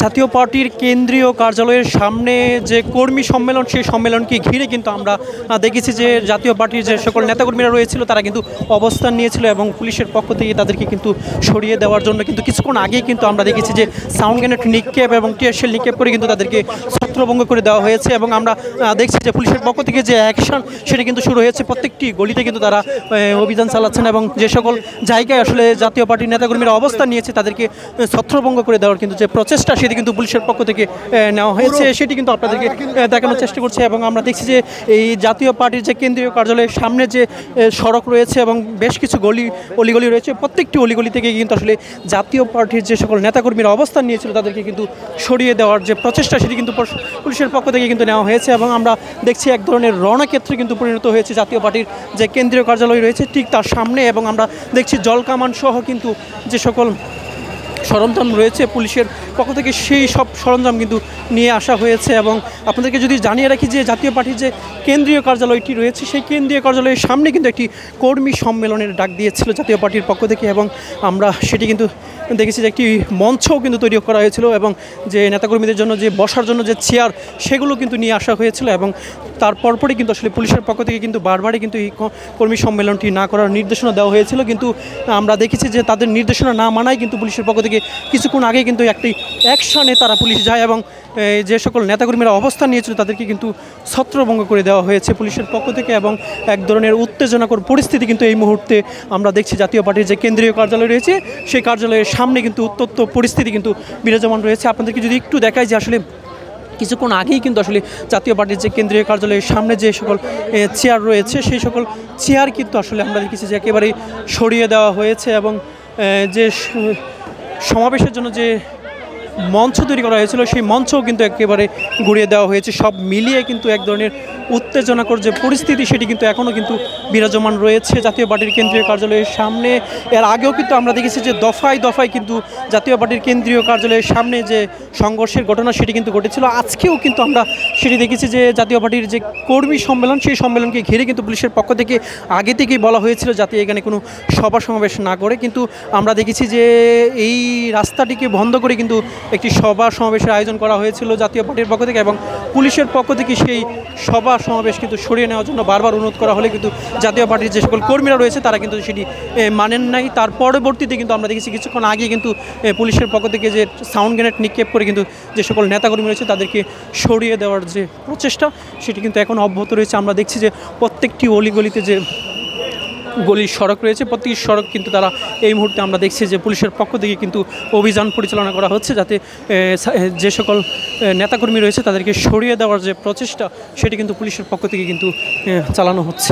জাতীয় পার্টির কেন্দ্রীয় কার্যালয়ের সামনে যে কর্মী সম্মেলন, সেই সম্মেলনকে ঘিরে কিন্তু আমরা দেখেছি যে জাতীয় পার্টির যে সকল নেতাকর্মীরা রয়েছিল তারা কিন্তু অবস্থান নিয়েছিল এবং পুলিশের পক্ষ থেকে তাদেরকে কিন্তু সরিয়ে দেওয়ার জন্য কিন্তু কিছুক্ষণ আগেই কিন্তু আমরা দেখেছি যে সাউন্ড গ্রেনেড নিক্ষেপ এবং টিয়ারশেল নিক্ষেপ করে কিন্তু তাদেরকে ছত্রভঙ্গ করে দেওয়া হয়েছে। এবং আমরা দেখছি যে পুলিশের পক্ষ থেকে যে অ্যাকশন সেটি কিন্তু শুরু হয়েছে, প্রত্যেকটি গলিতে কিন্তু তারা অভিযান চালাচ্ছেন এবং যে সকল জায়গায় আসলে জাতীয় পার্টির নেতাকর্মীরা অবস্থান নিয়েছে তাদেরকে ছত্রভঙ্গ করে দেওয়ার কিন্তু যে প্রচেষ্টা সেটি কিন্তু পুলিশের পক্ষ থেকে নেওয়া হয়েছে, সেটি কিন্তু আপনাদেরকে দেখানোর চেষ্টা করছে। এবং আমরা দেখছি যে এই জাতীয় পার্টির যে কেন্দ্রীয় কার্যালয়ের সামনে যে সড়ক রয়েছে এবং বেশ কিছু অলিগলি রয়েছে, প্রত্যেকটি অলিগলি থেকে কিন্তু আসলে জাতীয় পার্টির যে সকল নেতাকর্মীরা অবস্থান নিয়েছিল তাদেরকে কিন্তু সরিয়ে দেওয়ার যে প্রচেষ্টা সেটি কিন্তু পুলিশের পক্ষ থেকে কিন্তু নেওয়া হয়েছে। এবং আমরা দেখছি এক ধরনের রণক্ষেত্রে কিন্তু পরিণত হয়েছে জাতীয় পার্টির যে কেন্দ্রীয় কার্যালয় রয়েছে ঠিক তার সামনে। এবং আমরা দেখছি জলকামান সহ কিন্তু যে সকল সরঞ্জাম রয়েছে পুলিশের পক্ষ থেকে সেই সব সরঞ্জাম কিন্তু নিয়ে আসা হয়েছে। এবং আপনাদেরকে যদি জানিয়ে রাখি যে জাতীয় পার্টির যে কেন্দ্রীয় কার্যালয়টি রয়েছে সেই কেন্দ্রীয় কার্যালয়ের সামনে কিন্তু একটি কর্মী সম্মেলনের ডাক দিয়েছিল জাতীয় পার্টির পক্ষ থেকে, এবং আমরা সেটি কিন্তু দেখেছি যে একটি মঞ্চও কিন্তু তৈরি করা হয়েছিল এবং যে নেতাকর্মীদের জন্য যে বসার জন্য যে চেয়ার সেগুলো কিন্তু নিয়ে আসা হয়েছিল। এবং তার পরপরই কিন্তু আসলে পুলিশের পক্ষ থেকে কিন্তু বারবারই কিন্তু এই কর্মী সম্মেলনটি না করার নির্দেশনা দেওয়া হয়েছিল, কিন্তু আমরা দেখেছি যে তাদের নির্দেশনা না মানায় কিন্তু পুলিশের পক্ষ থেকে কিছুক্ষণ আগে কিন্তু একটি অ্যাকশনে তারা পুলিশ যায় এবং যে সকল নেতাকর্মীরা অবস্থান নিয়েছিল তাদেরকে কিন্তু ছত্রভঙ্গ করে দেওয়া হয়েছে পুলিশের পক্ষ থেকে। এবং এক ধরনের উত্তেজনাকর পরিস্থিতি কিন্তু এই মুহূর্তে আমরা দেখছি জাতীয় পার্টির যে কেন্দ্রীয় কার্যালয় রয়েছে সেই কার্যালয়ের সামনে কিন্তু উত্তপ্ত পরিস্থিতি কিন্তু বিরাজমান রয়েছে। আপনাদেরকে যদি একটু দেখাই যে আসলে কিছুক্ষণ আগেই কিন্তু আসলে জাতীয় পার্টির যে কেন্দ্রীয় কার্যালয়ের সামনে যে সকল চেয়ার রয়েছে সেই সকল চেয়ার কিন্তু আসলে আমরা দেখেছি যে একেবারেই সরিয়ে দেওয়া হয়েছে এবং যে সমাবেশের জন্য যে মঞ্চ তৈরি করা হয়েছিল সেই মঞ্চও কিন্তু একেবারে গুড়িয়ে দেওয়া হয়েছে। সব মিলিয়ে কিন্তু এক ধরনের উত্তেজনাকর যে পরিস্থিতি সেটি কিন্তু এখনও কিন্তু বিরাজমান রয়েছে জাতীয় পার্টির কেন্দ্রীয় কার্যালয়ের সামনে। এর আগেও কিন্তু আমরা দেখেছি যে দফায় দফায় কিন্তু জাতীয় পার্টির কেন্দ্রীয় কার্যালয়ের সামনে যে সংঘর্ষের ঘটনা সেটি কিন্তু ঘটেছিল। আজকেও কিন্তু আমরা সেটি দেখেছি যে জাতীয় পার্টির যে কর্মী সম্মেলন সেই সম্মেলনকে ঘিরে কিন্তু পুলিশের পক্ষ থেকে আগে থেকেই বলা হয়েছিল যাতে এখানে কোনো সভা সমাবেশ না করে, কিন্তু আমরা দেখেছি যে এই রাস্তাটিকে বন্ধ করে কিন্তু একটি সভা সমাবেশের আয়োজন করা হয়েছিল জাতীয় পার্টির পক্ষ থেকে। এবং পুলিশের পক্ষ থেকে সেই সভা সমাবেশ কিন্তু সরিয়ে নেওয়ার জন্য বারবার অনুরোধ করা হলে কিন্তু জাতীয় পার্টির যে সকল কর্মীরা রয়েছে তারা কিন্তু সেটি মানেন নাই। তার পরবর্তীতে কিন্তু আমরা দেখেছি কিছুক্ষণ আগে কিন্তু পুলিশের পক্ষ থেকে যে সাউন্ড গ্রেনেড নিক্ষেপ করে কিন্তু যে সকল নেতাকর্মী রয়েছে তাদেরকে সরিয়ে দেওয়ার যে প্রচেষ্টা সেটি কিন্তু এখন অব্যাহত রয়েছে। আমরা দেখছি যে প্রত্যেকটি অলিগলিতে যে গলির সড়ক রয়েছে প্রত্যেকটি সড়ক কিন্তু তারা এই মুহূর্তে আমরা দেখছি যে পুলিশের পক্ষ থেকে কিন্তু অভিযান পরিচালনা করা হচ্ছে যাতে যে সকল নেতাকর্মী রয়েছে তাদেরকে সরিয়ে দেওয়ার যে প্রচেষ্টা সেটি কিন্তু পুলিশের পক্ষ থেকে কিন্তু চালানো হচ্ছে।